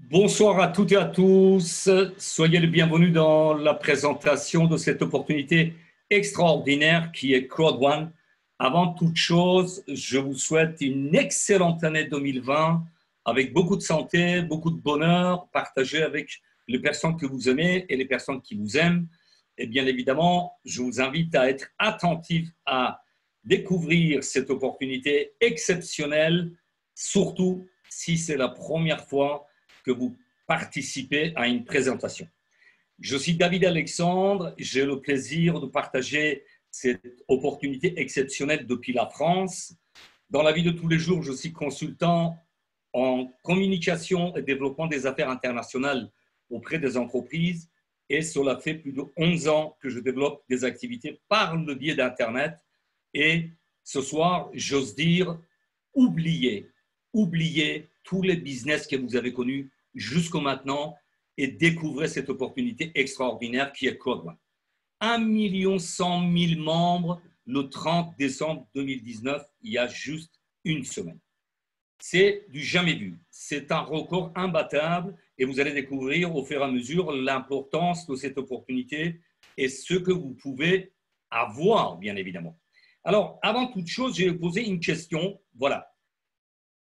Bonsoir à toutes et à tous. Soyez les bienvenus dans la présentation de cette opportunité extraordinaire qui est Crowd One. Avant toute chose, je vous souhaite une excellente année 2020 avec beaucoup de santé, beaucoup de bonheur partagé avec les personnes que vous aimez et les personnes qui vous aiment. Et bien évidemment, je vous invite à être attentifs à découvrir cette opportunité exceptionnelle, surtout si c'est la première fois que vous participez à une présentation. Je suis David Alexandre, j'ai le plaisir de partager cette opportunité exceptionnelle depuis la France. Dans la vie de tous les jours, je suis consultant en communication et développement des affaires internationales auprès des entreprises et cela fait plus de 11 ans que je développe des activités par le biais d'Internet. Et ce soir, j'ose dire, oubliez tous les business que vous avez connus jusqu'au maintenant et découvrez cette opportunité extraordinaire qui est Crowd One. 1 100 000 membres le 30 décembre 2019, il y a juste une semaine. C'est du jamais vu. C'est un record imbattable et vous allez découvrir au fur et à mesure l'importance de cette opportunité et ce que vous pouvez avoir, bien évidemment. Alors, avant toute chose, je vais vous poser une question. Voilà.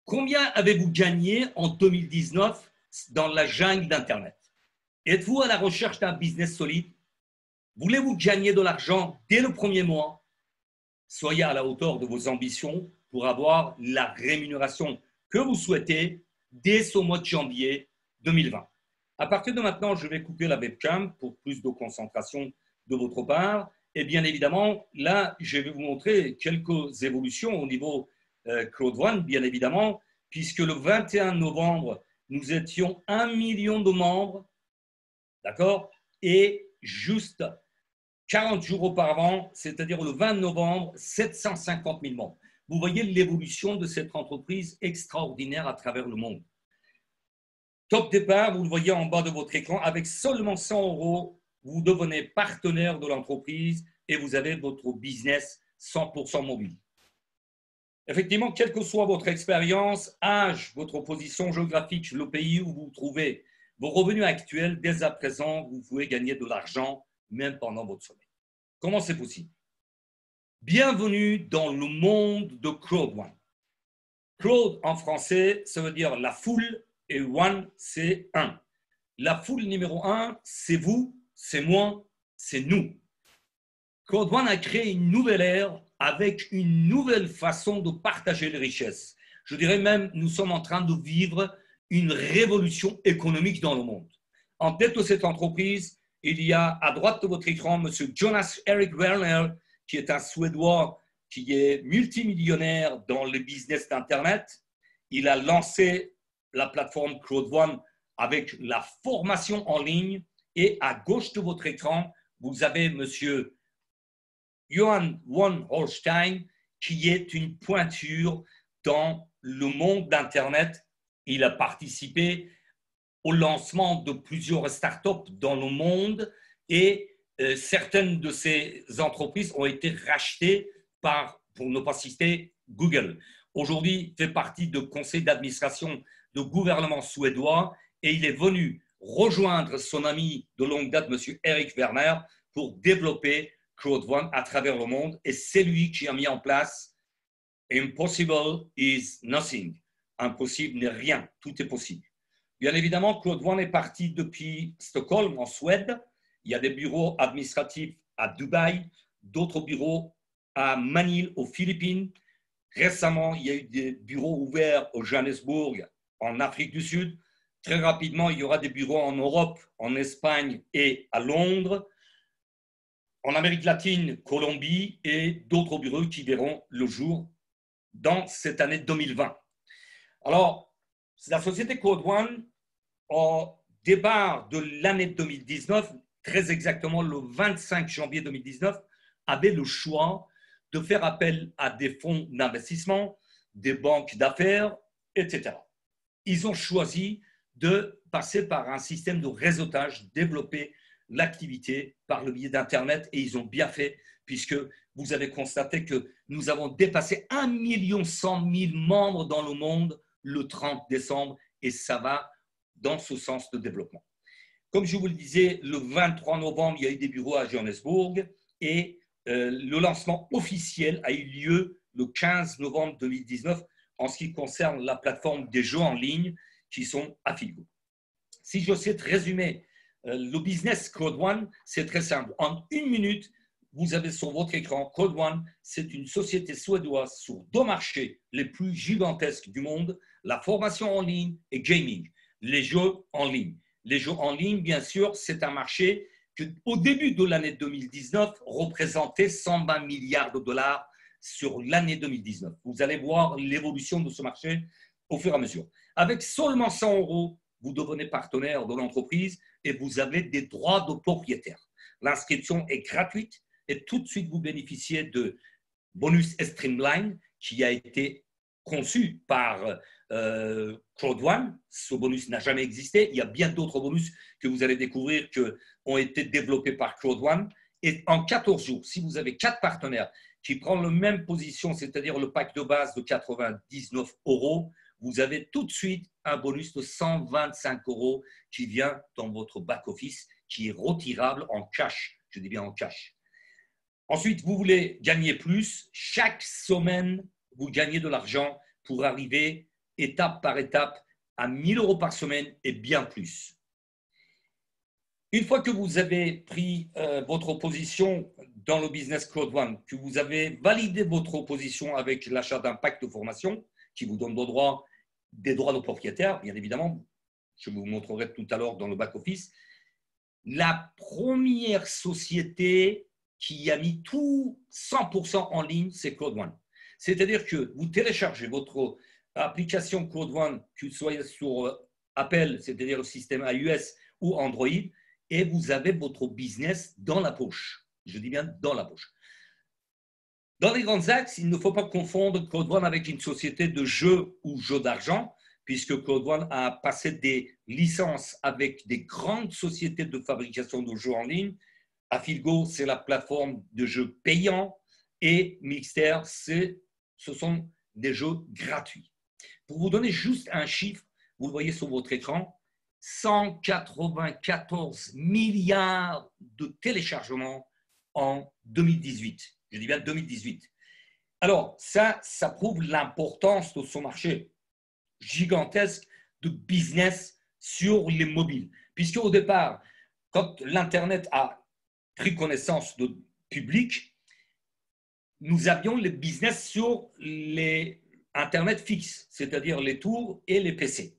Combien avez-vous gagné en 2019 dans la jungle d'Internet? Êtes-vous à la recherche d'un business solide? Voulez-vous gagner de l'argent dès le premier mois? Soyez à la hauteur de vos ambitions pour avoir la rémunération que vous souhaitez dès ce mois de janvier 2020. À partir de maintenant, je vais couper la webcam pour plus de concentration de votre part. Et bien évidemment, là, je vais vous montrer quelques évolutions au niveau Crowd One, bien évidemment, puisque le 21 novembre, nous étions 1 million de membres, d'accord? Et juste 40 jours auparavant, c'est-à-dire le 20 novembre, 750 000 membres. Vous voyez l'évolution de cette entreprise extraordinaire à travers le monde. Top départ, vous le voyez en bas de votre écran, avec seulement 100 €, vous devenez partenaire de l'entreprise et vous avez votre business 100% mobile. Effectivement, quelle que soit votre expérience, âge, votre position géographique, le pays où vous vous trouvez, vos revenus actuels, dès à présent, vous pouvez gagner de l'argent même pendant votre sommeil. Comment c'est possible? Bienvenue dans le monde de Crowd One. Crowd en français, ça veut dire la foule et One, c'est un. La foule numéro 1, c'est vous, c'est moi, c'est nous. Crowd One a créé une nouvelle ère avec une nouvelle façon de partager les richesses. Je dirais même, nous sommes en train de vivre une révolution économique dans le monde. En tête de cette entreprise, il y a à droite de votre écran M. Jonas Erik Werner, qui est un Suédois qui est multimillionnaire dans le business d'Internet. Il a lancé la plateforme Crowd One avec la formation en ligne. Et à gauche de votre écran, vous avez M. Johan von Holstein, qui est une pointure dans le monde d'Internet. Il a participé au lancement de plusieurs startups dans le monde et certaines de ces entreprises ont été rachetées par, pour ne pas citer, Google. Aujourd'hui, il fait partie du conseil d'administration du gouvernement suédois et il est venu rejoindre son ami de longue date, M. Erik Werner, pour développer Crowd One à travers le monde. Et c'est lui qui a mis en place Impossible is nothing. Impossible n'est rien, tout est possible. Bien évidemment, Crowd One est parti depuis Stockholm, en Suède. Il y a des bureaux administratifs à Dubaï, d'autres bureaux à Manille, aux Philippines. Récemment, il y a eu des bureaux ouverts au Johannesburg, en Afrique du Sud. Très rapidement, il y aura des bureaux en Europe, en Espagne et à Londres. En Amérique latine, Colombie et d'autres bureaux qui verront le jour dans cette année 2020. Alors, la société Crowd One, au départ de l'année 2019, très exactement le 25 janvier 2019, avait le choix de faire appel à des fonds d'investissement, des banques d'affaires, etc. Ils ont choisi de passer par un système de réseautage, développer l'activité par le biais d'Internet et ils ont bien fait puisque vous avez constaté que nous avons dépassé 1 100 000 membres dans le monde le 30 décembre et ça va dans ce sens de développement. Comme je vous le disais, le 23 novembre, il y a eu des bureaux à Johannesburg et le lancement officiel a eu lieu le 15 novembre 2019 en ce qui concerne la plateforme des jeux en ligne qui sont à Filgo. Si je sais résumer le business Code One, c'est très simple. En 1 minute, vous avez sur votre écran Code One, c'est une société suédoise sur 2 marchés les plus gigantesques du monde, la formation en ligne et gaming, les jeux en ligne. Les jeux en ligne, bien sûr, c'est un marché qui, au début de l'année 2019, représentait 120 milliards de dollars sur l'année 2019. Vous allez voir l'évolution de ce marché au fur et à mesure. Avec seulement 100 €, vous devenez partenaire de l'entreprise et vous avez des droits de propriétaire. L'inscription est gratuite et tout de suite, vous bénéficiez de bonus Streamline qui a été conçu par Code One. Ce bonus n'a jamais existé. Il y a bien d'autres bonus que vous allez découvrir qui ont été développés par Code One. Et en 14 jours, si vous avez 4 partenaires qui prennent la même position, c'est-à-dire le pack de base de 99 €, vous avez tout de suite un bonus de 125 € qui vient dans votre back-office, qui est retirable en cash. Je dis bien en cash. Ensuite, vous voulez gagner plus. Chaque semaine, vous gagnez de l'argent pour arriver étape par étape à 1 000 € par semaine et bien plus. Une fois que vous avez pris votre position dans le business Code One, que vous avez validé votre position avec l'achat d'un pack de formation qui vous donne des droits de propriétaire, bien évidemment, je vous montrerai tout à l'heure dans le back-office, la première société qui a mis tout 100% en ligne, c'est Code One. C'est-à-dire que vous téléchargez votre application Code One, que ce soit sur Apple, c'est-à-dire le système iOS ou Android, et vous avez votre business dans la poche. Je dis bien dans la poche. Dans les grands axes, il ne faut pas confondre Code One avec une société de jeux ou jeux d'argent, puisque Code One a passé des licences avec des grandes sociétés de fabrication de jeux en ligne. Afilgo, c'est la plateforme de jeux payants et Mixter, ce sont des jeux gratuits. Pour vous donner juste un chiffre, vous le voyez sur votre écran, 194 milliards de téléchargements en 2018. Je dis bien 2018. Alors, ça prouve l'importance de ce marché gigantesque de business sur les mobiles. Puisque au départ, quand l'Internet a pris connaissance de public, nous avions les business sur les Internet fixes, c'est-à-dire les tours et les PC,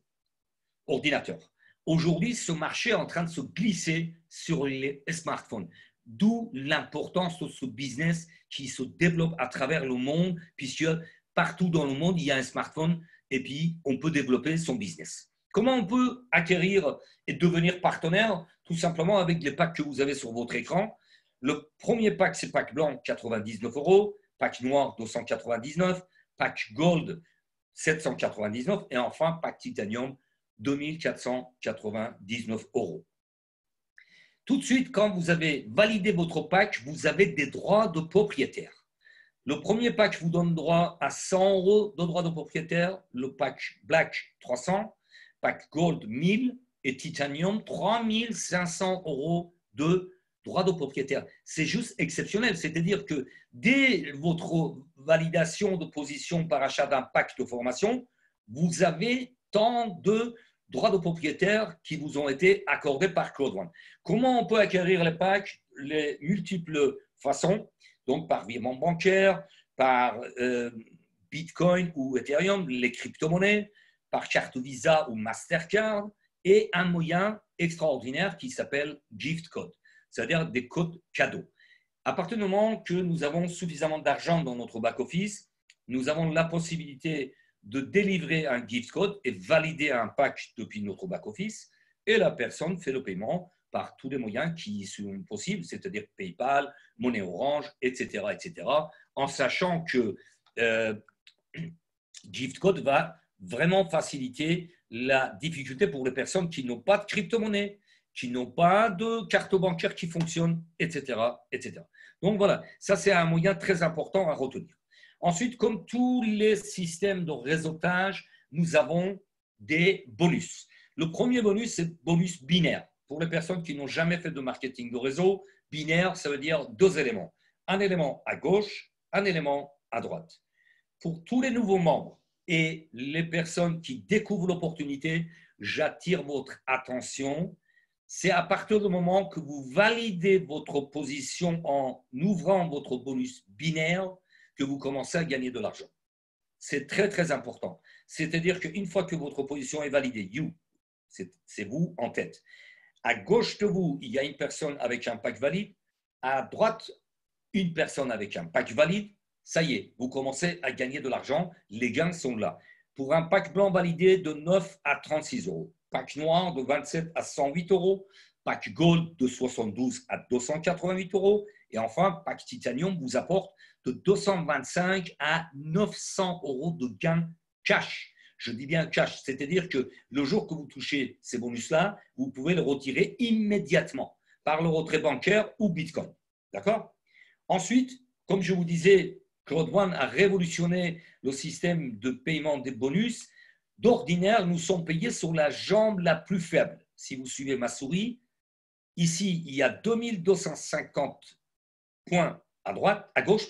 ordinateurs. Aujourd'hui, ce marché est en train de se glisser sur les smartphones, d'où l'importance de ce business qui se développe à travers le monde, puisque partout dans le monde, il y a un smartphone et puis on peut développer son business. Comment on peut acquérir et devenir partenaire? Tout simplement avec les packs que vous avez sur votre écran. Le premier pack, c'est pack blanc, 99 €, pack noir, 299, pack gold, 799 et enfin pack titanium, 2499 €. Tout de suite, quand vous avez validé votre pack, vous avez des droits de propriétaire. Le premier pack vous donne droit à 100 € de droits de propriétaire, le pack black 300, pack gold 1000 et titanium 3500 € de droits de propriétaire. C'est juste exceptionnel, c'est-à-dire que dès votre validation de position par achat d'un pack de formation, vous avez tant de droits de propriétaire qui vous ont été accordés par Code One. Comment on peut acquérir les packs? Les multiples façons, donc par virement bancaire, par Bitcoin ou Ethereum, les crypto-monnaies, par carte Visa ou Mastercard, et un moyen extraordinaire qui s'appelle gift code, c'est-à-dire des codes cadeaux. À partir du moment que nous avons suffisamment d'argent dans notre back-office, nous avons la possibilité de délivrer un gift code et valider un pack depuis notre back-office, et la personne fait le paiement par tous les moyens qui sont possibles, c'est-à-dire PayPal, monnaie Orange, etc., etc., en sachant que gift code va vraiment faciliter la difficulté pour les personnes qui n'ont pas de crypto-monnaie, qui n'ont pas de carte bancaire qui fonctionne, etc., etc. Donc voilà, ça c'est un moyen très important à retenir. Ensuite, comme tous les systèmes de réseautage, nous avons des bonus. Le premier bonus, c'est le bonus binaire. Pour les personnes qui n'ont jamais fait de marketing de réseau, binaire, ça veut dire deux éléments. Un élément à gauche, un élément à droite. Pour tous les nouveaux membres et les personnes qui découvrent l'opportunité, j'attire votre attention. C'est à partir du moment que vous validez votre position en ouvrant votre bonus binaire que vous commencez à gagner de l'argent. C'est très, très important. C'est-à-dire qu'une fois que votre position est validée, c'est vous en tête. À gauche de vous, il y a une personne avec un pack valide. À droite, une personne avec un pack valide. Ça y est, vous commencez à gagner de l'argent. Les gains sont là. Pour un pack blanc validé de 9 à 36 euros, pack noir de 27 à 108 euros, pack gold de 72 à 288 euros, et enfin, pack titanium vous apporte de 225 à 900 euros de gains cash. Je dis bien cash, c'est-à-dire que le jour que vous touchez ces bonus-là, vous pouvez les retirer immédiatement par le retrait bancaire ou Bitcoin. D'accord? Ensuite, comme je vous disais, Claude One a révolutionné le système de paiement des bonus. D'ordinaire, nous sommes payés sur la jambe la plus faible. Si vous suivez ma souris, ici, il y a 2250 points à gauche,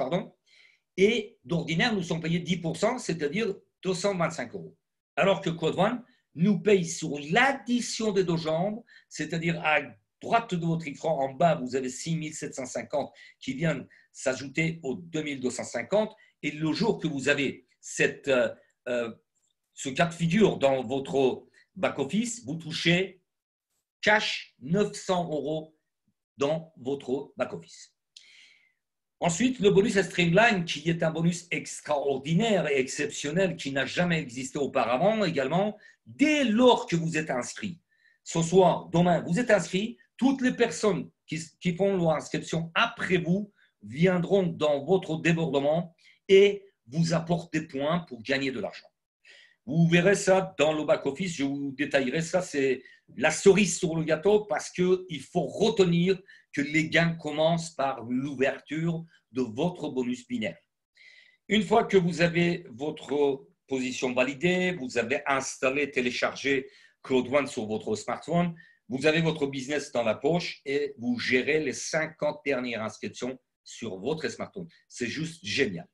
et d'ordinaire, nous sommes payés 10%, c'est-à-dire 225 euros. Alors que Claude One nous paye sur l'addition des deux jambes, c'est-à-dire à droite de votre écran, en bas, vous avez 6750 qui viennent s'ajouter aux 2250. Et le jour que vous avez ce cas de figure dans votre back-office, vous touchez cash 900 euros dans votre back-office. Ensuite, le bonus Streamline, qui est un bonus extraordinaire et exceptionnel qui n'a jamais existé auparavant également, dès lors que vous êtes inscrit. Ce soir, demain, vous êtes inscrit, toutes les personnes qui font leur inscription après vous viendront dans votre débordement et vous apportent des points pour gagner de l'argent. Vous verrez ça dans le back-office, je vous détaillerai ça, c'est la cerise sur le gâteau parce qu'il faut retenir que les gains commencent par l'ouverture de votre bonus binaire. Une fois que vous avez votre position validée, vous avez installé, téléchargé Claude One sur votre smartphone, vous avez votre business dans la poche et vous gérez les 50 dernières inscriptions sur votre smartphone. C'est juste génial.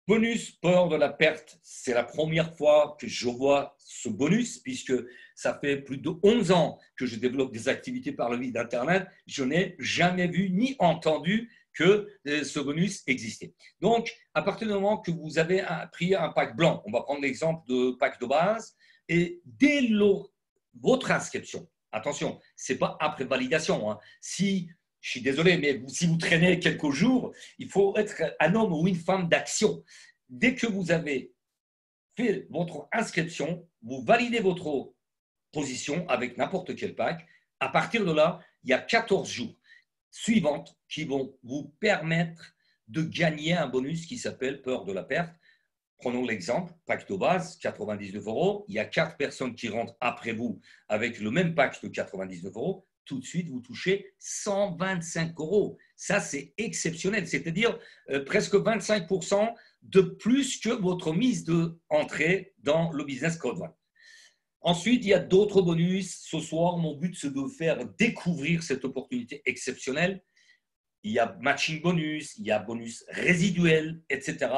Bonus peur de la perte, c'est la première fois que je vois ce bonus puisque ça fait plus de 11 ans que je développe des activités par le biais d'Internet. Je n'ai jamais vu ni entendu que ce bonus existait. Donc, à partir du moment que vous avez pris un pack blanc, on va prendre l'exemple de pack de base, et dès votre inscription, attention, ce n'est pas après validation. Hein. Si, je suis désolé, mais si vous traînez quelques jours, il faut être un homme ou une femme d'action. Dès que vous avez fait votre inscription, vous validez votre position avec n'importe quel pack. À partir de là, il y a 14 jours suivantes qui vont vous permettre de gagner un bonus qui s'appelle peur de la perte. Prenons l'exemple, pack de base, 99 euros. Il y a 4 personnes qui rentrent après vous avec le même pack de 99 euros. Tout de suite, vous touchez 125 euros. Ça, c'est exceptionnel. C'est-à-dire presque 25% de plus que votre mise d'entrée dans le business Claude One. Ensuite, il y a d'autres bonus. Ce soir, mon but, c'est de faire découvrir cette opportunité exceptionnelle. Il y a matching bonus, il y a bonus résiduel, etc.,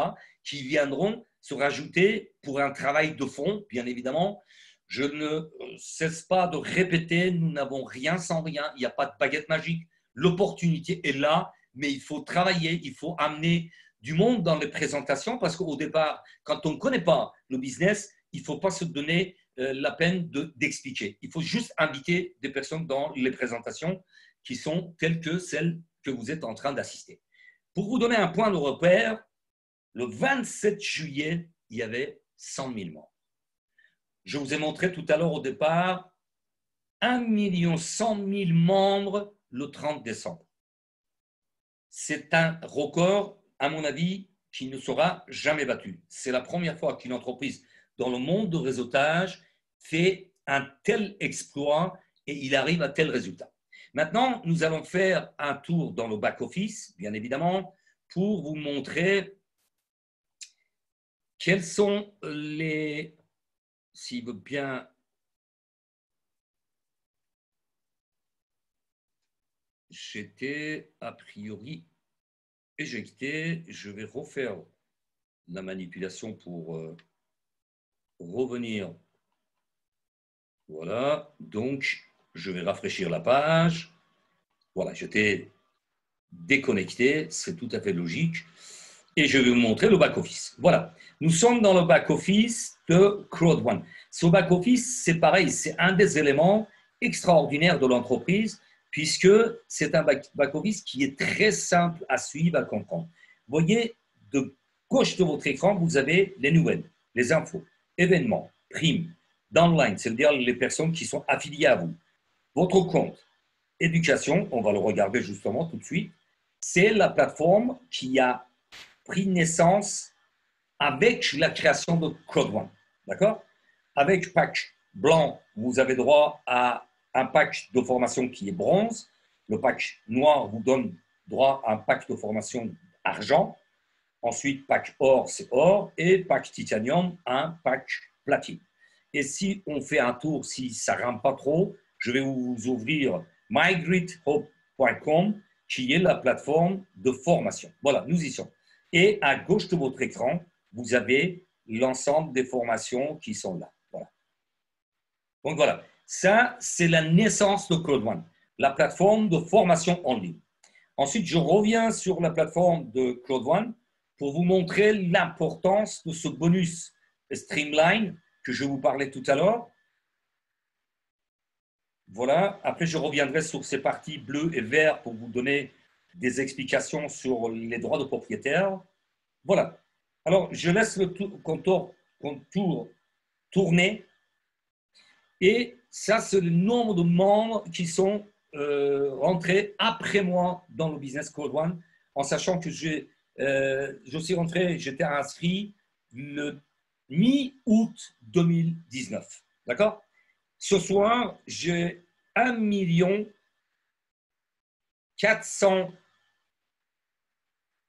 qui viendront se rajouter pour un travail de fond, bien évidemment. Je ne cesse pas de répéter, nous n'avons rien sans rien, il n'y a pas de baguette magique. L'opportunité est là, mais il faut travailler, il faut amener du monde dans les présentations parce qu'au départ, quand on ne connaît pas le business, il ne faut pas se donner la peine d'expliquer. Il faut juste inviter des personnes dans les présentations qui sont telles que celles que vous êtes en train d'assister. Pour vous donner un point de repère, le 27 juillet, il y avait 100 000 membres. Je vous ai montré tout à l'heure au départ 1 100 000 membres le 30 décembre. C'est un record, à mon avis, qui ne sera jamais battu. C'est la première fois qu'une entreprise dans le monde de réseautage fait un tel exploit et il arrive à tel résultat. Maintenant, nous allons faire un tour dans le back-office, bien évidemment, pour vous montrer quels sont les… S'il veut bien j'étais a priori éjecté. Je vais refaire la manipulation pour revenir. Voilà, donc je vais rafraîchir la page. Voilà, j'étais déconnecté, c'est tout à fait logique. Et je vais vous montrer le back-office. Voilà, nous sommes dans le back-office de Crowd1. Ce back-office, c'est pareil, c'est un des éléments extraordinaires de l'entreprise, puisque c'est un back-office qui est très simple à suivre, à comprendre. Vous voyez, de gauche de votre écran, vous avez les nouvelles, les infos, événements, primes, downline, c'est-à-dire les personnes qui sont affiliées à vous. Votre compte, éducation, on va le regarder justement tout de suite, c'est la plateforme qui a pris naissance avec la création de Crowd1. D'accord? Avec pack blanc, vous avez droit à un pack de formation qui est bronze. Le pack noir vous donne droit à un pack de formation argent. Ensuite, pack or, c'est or. Et pack titanium, un pack platine. Et si on fait un tour, si ça ne rampe pas trop, je vais vous ouvrir mygreathope.com qui est la plateforme de formation. Voilà, nous y sommes. Et à gauche de votre écran, vous avez l'ensemble des formations qui sont là. Voilà. Donc voilà, ça, c'est la naissance de Crowd1, la plateforme de formation en ligne. Ensuite, je reviens sur la plateforme de Crowd1 pour vous montrer l'importance de ce bonus Streamline que je vous parlais tout à l'heure. Voilà, après je reviendrai sur ces parties bleues et vertes pour vous donner des explications sur les droits de propriétaire. Voilà, alors je laisse le contour tourner et ça c'est le nombre de membres qui sont rentrés après moi dans le business Crowd1 en sachant que je suis rentré, j'étais inscrit le mi-août 2019, d'accord? Ce soir, j'ai 1 400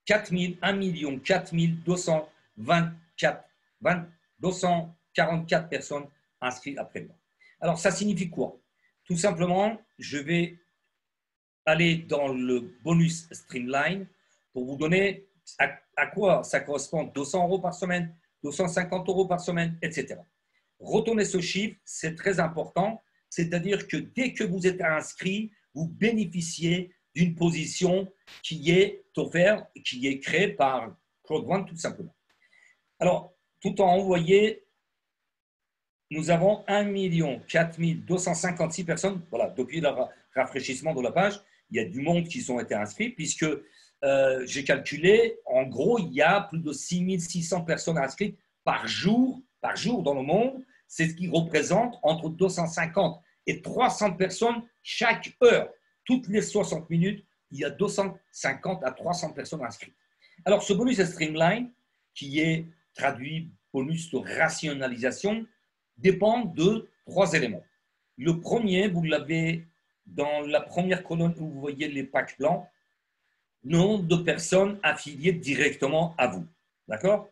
244 personnes inscrites après moi. Alors, ça signifie quoi? Tout simplement, je vais aller dans le bonus Streamline pour vous donner à quoi ça correspond 200 € par semaine, 250 € par semaine, etc. Retenez ce chiffre, c'est très important, c'est-à-dire que dès que vous êtes inscrit, vous bénéficiez d'une position qui est offerte, qui est créée par Crowd1 tout simplement. Alors, tout en haut, vous voyez, nous avons 1 4 256 personnes. Voilà, depuis le rafraîchissement de la page, il y a du monde qui ont été inscrits puisque j'ai calculé, en gros, il y a plus de 6 600 personnes inscrites par jour dans le monde. C'est ce qui représente entre 250 et 300 personnes chaque heure. Toutes les 60 minutes, il y a 250 à 300 personnes inscrites. Alors, ce bonus Streamline, qui est traduit bonus de rationalisation, dépend de 3 éléments. Le premier, vous l'avez dans la première colonne où vous voyez les packs blancs, nombre de personnes affiliées directement à vous. D'accord?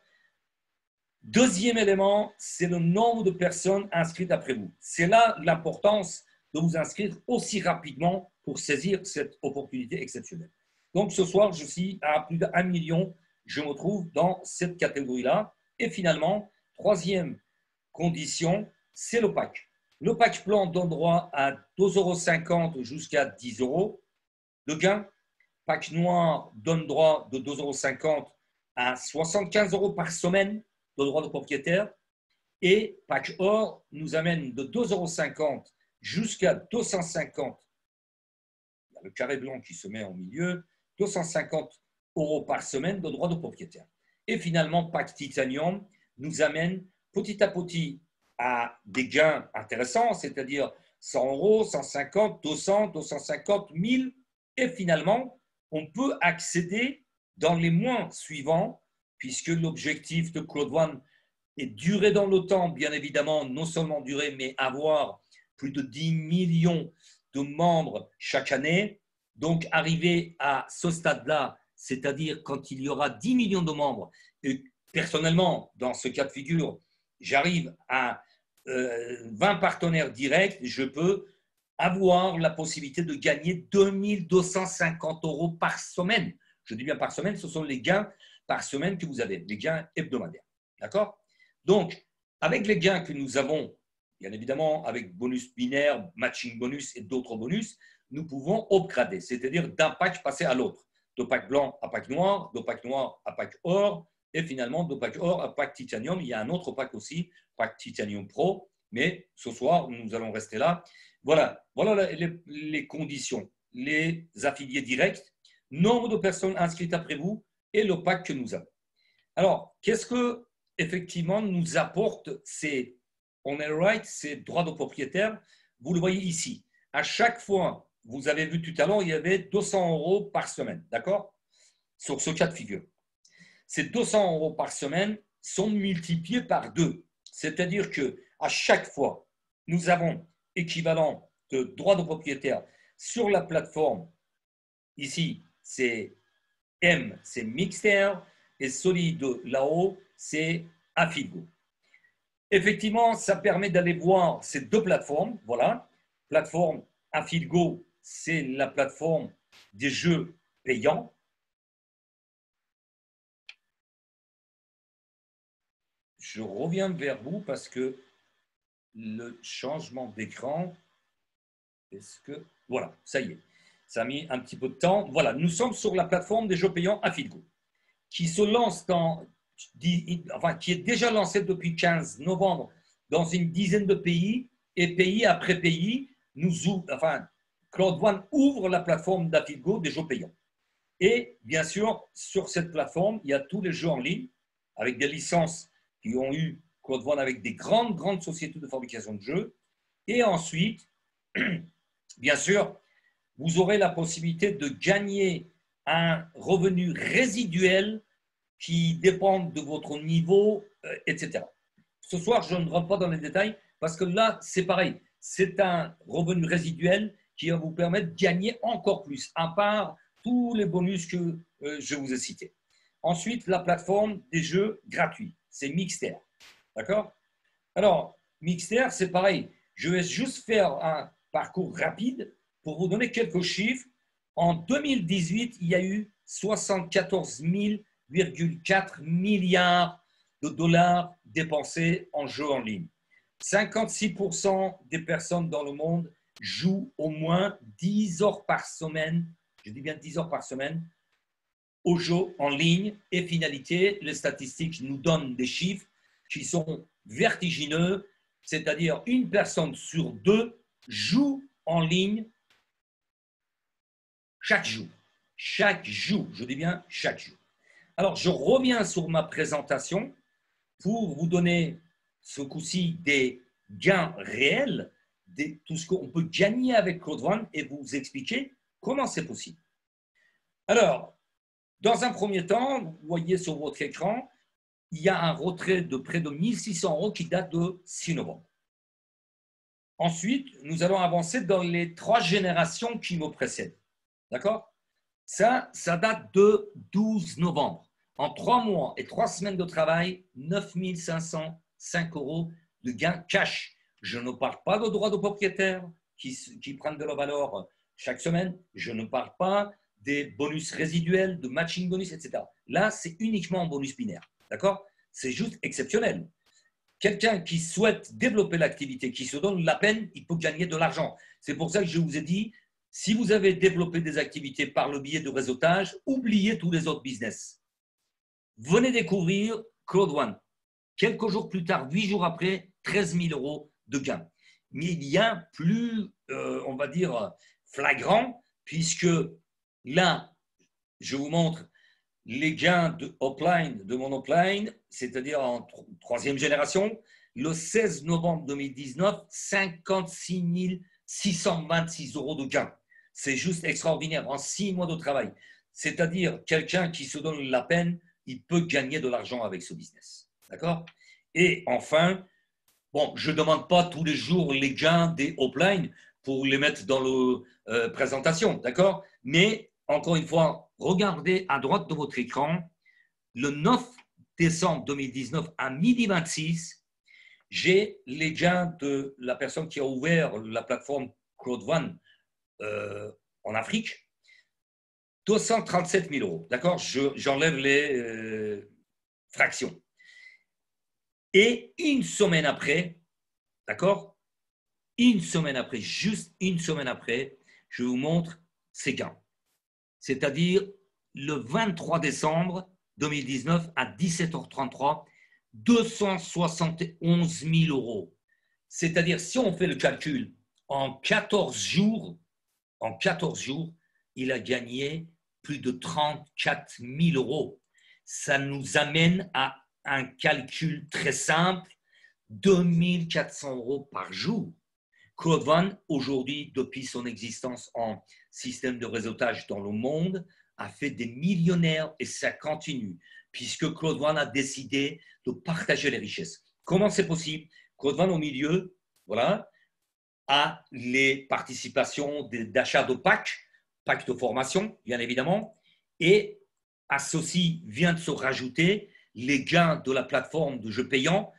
Deuxième élément, c'est le nombre de personnes inscrites après vous. C'est là l'importance de vous inscrire aussi rapidement pour saisir cette opportunité exceptionnelle. Donc, ce soir, je suis à plus d'1 million. Je me trouve dans cette catégorie-là. Et finalement, troisième condition, c'est le pack. Le pack blanc donne droit à 2,50 € jusqu'à 10 € de gain. Pack noir donne droit de 2,50 € à 75 € par semaine de droit de propriétaire. Et pack or nous amène de 2,50 € jusqu'à 250. Il y a le carré blanc qui se met en milieu, 250 € par semaine de droit de propriétaire. Et finalement, pack titanium nous amène petit à petit à des gains intéressants, c'est-à-dire 100 €, 150, 200, 250, 1000. Et finalement, on peut accéder dans les mois suivants, puisque l'objectif de Crowd1 est durer dans le temps, bien évidemment, non seulement durer, mais avoir plus de 10 millions de membres chaque année. Donc, arriver à ce stade-là, c'est-à-dire quand il y aura 10 millions de membres, et personnellement, dans ce cas de figure, j'arrive à 20 partenaires directs, je peux avoir la possibilité de gagner 2250 € par semaine. Je dis bien par semaine, ce sont les gains par semaine que vous avez, les gains hebdomadaires. D'accord? Donc, avec les gains que nous avons, bien évidemment, avec bonus binaire, matching bonus et d'autres bonus, nous pouvons upgrader, c'est-à-dire d'un pack passer à l'autre. De pack blanc à pack noir, de pack noir à pack or, et finalement de pack or à pack titanium. Il y a un autre pack aussi, pack titanium pro, mais ce soir, nous allons rester là. Voilà les conditions, les affiliés directs, nombre de personnes inscrites après vous et le pack que nous avons. Alors, qu'est-ce que effectivement nous apporte ces on est right, ces droits de propriétaire? Vous le voyez ici. À chaque fois, vous avez vu tout à l'heure, il y avait 200 € par semaine, d'accord? Sur ce cas de figure. Ces 200 € par semaine sont multipliés par 2. C'est-à-dire qu'à chaque fois, nous avons équivalent de droits de propriétaire sur la plateforme. Ici, c'est M, c'est Mixter, et celui de là-haut, c'est Afilgo. Effectivement, ça permet d'aller voir ces deux plateformes. Voilà, plateforme Afilgo, c'est la plateforme des jeux payants. Je reviens vers vous parce que le changement d'écran, est-ce que… Voilà, ça y est. Ça a mis un petit peu de temps. Voilà, nous sommes sur la plateforme des jeux payants Afilgo, qui se lance qui est déjà lancée depuis 15 novembre dans une dizaine de pays, et pays après pays, Cloud One ouvre la plateforme d'Afilgo des jeux payants. Et bien sûr, sur cette plateforme, il y a tous les jeux en ligne avec des licences qui ont eu Cloud One avec des grandes sociétés de fabrication de jeux. Et ensuite, bien sûr, vous aurez la possibilité de gagner un revenu résiduel qui dépend de votre niveau, etc. Ce soir, je ne rentre pas dans les détails parce que là, c'est pareil. C'est un revenu résiduel qui va vous permettre de gagner encore plus, à part tous les bonus que je vous ai cités. Ensuite, la plateforme des jeux gratuits, c'est Mixter. D'accord? Alors, Mixter, c'est pareil. Je vais juste faire un parcours rapide pour vous donner quelques chiffres. En 2018, il y a eu 74,4 milliards de dollars dépensés en jeux en ligne. 56% des personnes dans le monde jouent au moins 10 heures par semaine, je dis bien 10 heures par semaine, aux jeux en ligne. Et finalité, les statistiques nous donnent des chiffres qui sont vertigineux, c'est-à-dire une personne sur deux joue en ligne chaque jour. Chaque jour, je dis bien chaque jour. Alors, je reviens sur ma présentation pour vous donner ce coup-ci des gains réels, tout ce qu'on peut gagner avec Cloud One et vous expliquer comment c'est possible. Alors, dans un premier temps, vous voyez sur votre écran, il y a un retrait de près de 1600 € qui date de 6 novembre. Ensuite, nous allons avancer dans les 3 générations qui me précèdent. D'accord? Ça date de 12 novembre. En 3 mois et 3 semaines de travail, 9 505 € de gains cash. Je ne parle pas de droits de propriétaire qui prennent de la valeur chaque semaine. Je ne parle pas des bonus résiduels, de matching bonus, etc. Là, c'est uniquement un bonus binaire. D'accord? C'est juste exceptionnel. Quelqu'un qui souhaite développer l'activité, qui se donne la peine, il peut gagner de l'argent. C'est pour ça que je vous ai dit, si vous avez développé des activités par le biais de réseautage, oubliez tous les autres business. Venez découvrir Cloud One. Quelques jours plus tard, 8 jours après, 13 000 € de gains. Mais il y a plus, on va dire, flagrant, puisque là, je vous montre les gains de upline, de mon upline, c'est-à-dire en 3e génération, le 16 novembre 2019, 56 626 € de gains. C'est juste extraordinaire en 6 mois de travail. C'est-à-dire, quelqu'un qui se donne la peine, il peut gagner de l'argent avec ce business. D'accord? Et enfin, bon, je ne demande pas tous les jours les gains des uplines pour les mettre dans la présentation. D'accord? Mais, encore une fois, regardez à droite de votre écran, le 9 décembre 2019 à 12h26, j'ai les gains de la personne qui a ouvert la plateforme Claude One en Afrique, 237 000 euros. D'accord? J'enlève les fractions. Et une semaine après, d'accord? Une semaine après, juste une semaine après, je vous montre ces gains. C'est-à-dire le 23 décembre 2019 à 17h33, 271 000 euros. C'est-à-dire, si on fait le calcul, en 14 jours, il a gagné plus de 34 000 euros. Ça nous amène à un calcul très simple, 2 400 euros par jour. Claude One, aujourd'hui, depuis son existence en système de réseautage dans le monde, a fait des millionnaires et ça continue, puisque Claude One a décidé de partager les richesses. Comment c'est possible? Claude One, au milieu, voilà, a les participations d'achat de packs de formation, bien évidemment, et à ceci vient de se rajouter les gains de la plateforme de jeux payants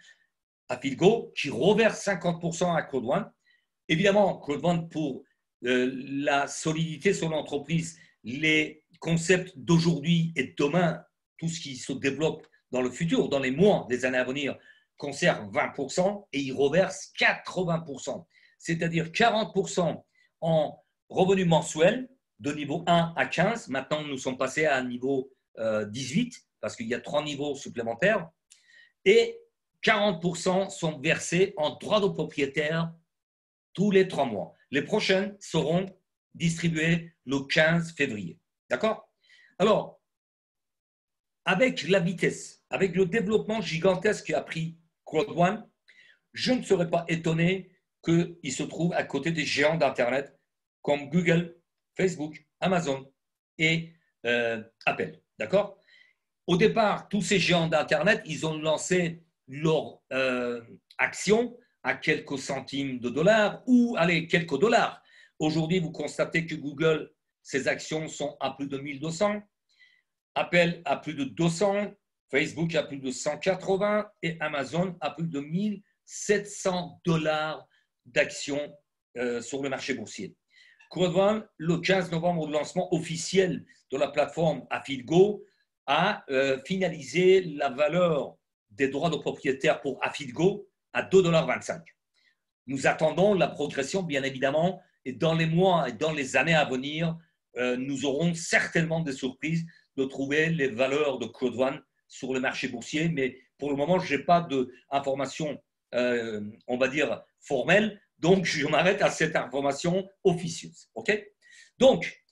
Afilgo, qui reverse 50% à Claude One. Évidemment, Claude One, pour la solidité sur l'entreprise, les concepts d'aujourd'hui et de demain, tout ce qui se développe dans le futur, dans les mois, des années à venir, conserve 20% et il reverse 80%. C'est-à-dire 40% en revenus mensuels de niveau 1 à 15. Maintenant, nous sommes passés à un niveau 18 parce qu'il y a 3 niveaux supplémentaires. Et 40% sont versés en droits de propriétaire tous les 3 mois. Les prochaines seront distribuées le 15 février. D'accord? Alors, avec la vitesse, avec le développement gigantesque qu'a pris Claude One, je ne serais pas étonné qu'il se trouve à côté des géants d'Internet comme Google, Facebook, Amazon et Apple. D'accord? Au départ, tous ces géants d'Internet, ils ont lancé leur action à quelques centimes de dollars ou, allez, quelques dollars. Aujourd'hui, vous constatez que Google, ses actions sont à plus de 1200, Apple à plus de 200, Facebook à plus de 180 et Amazon à plus de 1700 dollars d'actions sur le marché boursier. Claude One, le 15 novembre, le lancement officiel de la plateforme Afilgo, a finalisé la valeur des droits de propriétaire pour Afilgo à 2,25 $. Nous attendons la progression, bien évidemment, et dans les mois et dans les années à venir, nous aurons certainement des surprises de trouver les valeurs de Claude One sur le marché boursier, mais pour le moment, je n'ai pas d'informations, on va dire, formelles, donc je m'arrête à cette information officieuse. OK? Donc,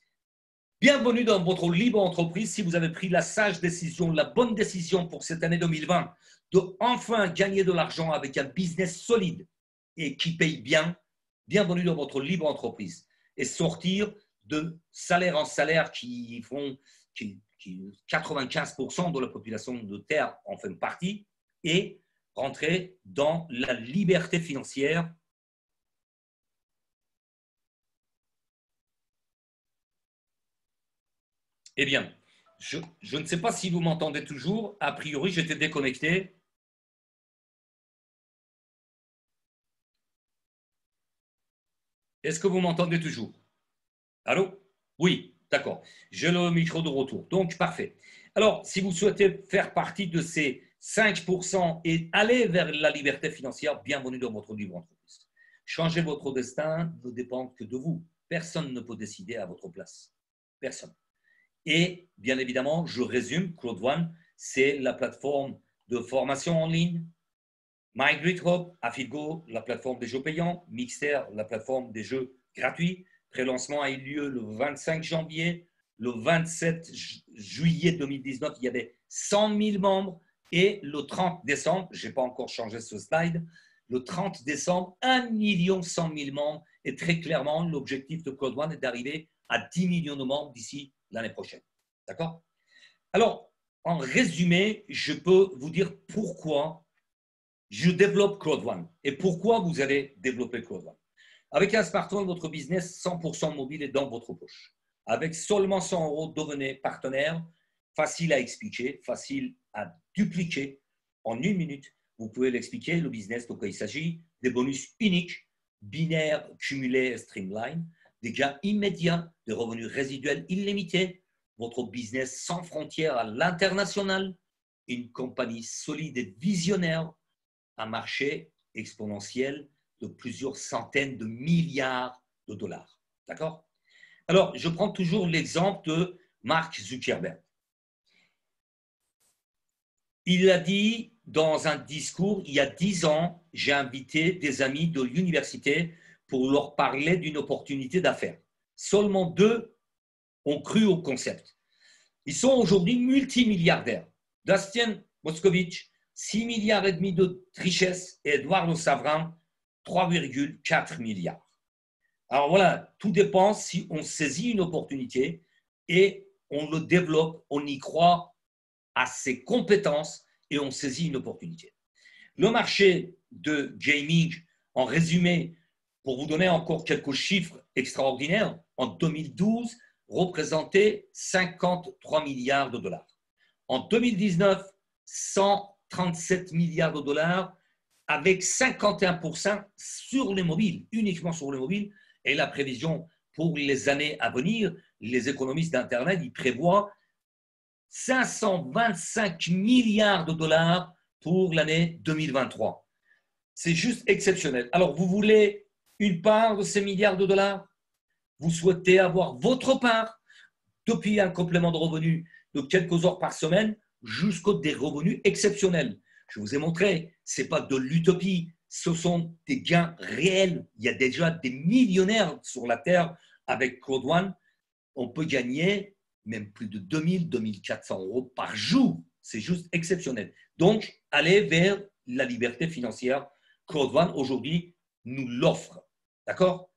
bienvenue dans votre libre entreprise. Si vous avez pris la sage décision, la bonne décision pour cette année 2020, de enfin gagner de l'argent avec un business solide et qui paye bien, bienvenue dans votre libre entreprise et sortir de salaire en salaire qui font 95% de la population de Terre en fait partie et rentrer dans la liberté financière. Eh bien, je ne sais pas si vous m'entendez toujours. A priori, j'étais déconnecté. Est-ce que vous m'entendez toujours? Allô? Oui, d'accord. J'ai le micro de retour. Donc, parfait. Alors, si vous souhaitez faire partie de ces 5% et aller vers la liberté financière, bienvenue dans votre libre entreprise. Changer votre destin ne dépend que de vous. Personne ne peut décider à votre place. Personne. Et bien évidemment, je résume, Claude One, c'est la plateforme de formation en ligne, MyGridHub, Afilgo, la plateforme des jeux payants, Mixter, la plateforme des jeux gratuits. Pré-lancement a eu lieu le 25 janvier. Le 27 juillet 2019, il y avait 100 000 membres. Et le 30 décembre, je n'ai pas encore changé ce slide, le 30 décembre, 1 100 000 membres. Et très clairement, l'objectif de Claude One est d'arriver à 10 millions de membres d'ici l'année prochaine. D'accord? Alors, en résumé, je peux vous dire pourquoi je développe Claude One et pourquoi vous allez développer Claude One. Avec un smartphone, votre business 100% mobile est dans votre poche. Avec seulement 100 €, devenez partenaire. Facile à expliquer, facile à dupliquer en 1 minute. Vous pouvez l'expliquer, le business. Donc, il s'agit des bonus uniques binaire, cumulé et streamline, des gains immédiats, des revenus résiduels illimités, votre business sans frontières à l'international, une compagnie solide et visionnaire, un marché exponentiel de plusieurs centaines de milliards de dollars. D'accord? Alors, je prends toujours l'exemple de Mark Zuckerberg. Il a dit dans un discours, il y a 10 ans, j'ai invité des amis de l'université pour leur parler d'une opportunité d'affaires. Seulement 2 ont cru au concept. Ils sont aujourd'hui multimilliardaires. Dustin Moskovitch, 6 milliards et demi de richesse, et Eduardo Savran, 3,4 milliards. Alors voilà, tout dépend si on saisit une opportunité et on le développe, on y croit à ses compétences et on saisit une opportunité. Le marché de gaming, en résumé, pour vous donner encore quelques chiffres extraordinaires, en 2012, représentait 53 milliards de dollars. En 2019, 137 milliards de dollars avec 51% sur les mobiles, uniquement sur les mobiles. Et la prévision pour les années à venir, les économistes d'Internet, ils prévoient 525 milliards de dollars pour l'année 2023. C'est juste exceptionnel. Alors, vous voulez une part de ces milliards de dollars? Vous souhaitez avoir votre part depuis un complément de revenus de quelques heures par semaine jusqu'à des revenus exceptionnels. Je vous ai montré, ce n'est pas de l'utopie, ce sont des gains réels. Il y a déjà des millionnaires sur la Terre avec Claude One. On peut gagner même plus de 2000, 2400 euros par jour. C'est juste exceptionnel. Donc, allez vers la liberté financière. Claude One, aujourd'hui, nous l'offre. D'accord?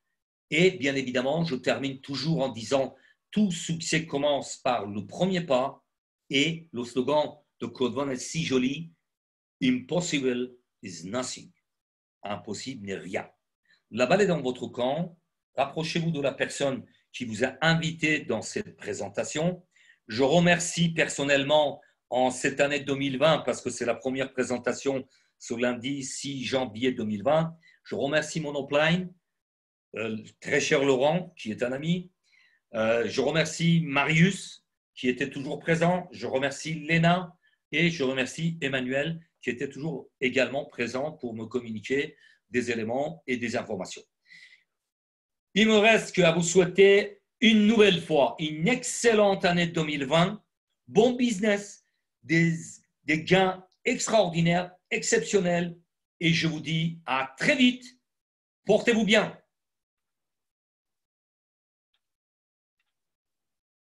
Et bien évidemment, je termine toujours en disant tout succès commence par le premier pas et le slogan de Claude One est si joli, Impossible is nothing. Impossible n'est rien. La balle est dans votre camp. Rapprochez-vous de la personne qui vous a invité dans cette présentation. Je remercie personnellement en cette année 2020, parce que c'est la première présentation ce lundi 6 janvier 2020. Je remercie mon upline, très cher Laurent, qui est un ami. Je remercie Marius, qui était toujours présent. Je remercie Léna et je remercie Emmanuel, qui était toujours également présent pour me communiquer des éléments et des informations. Il me reste qu'à vous souhaiter une nouvelle fois une excellente année 2020, bon business, des gains extraordinaires, exceptionnels, et je vous dis à très vite. Portez-vous bien.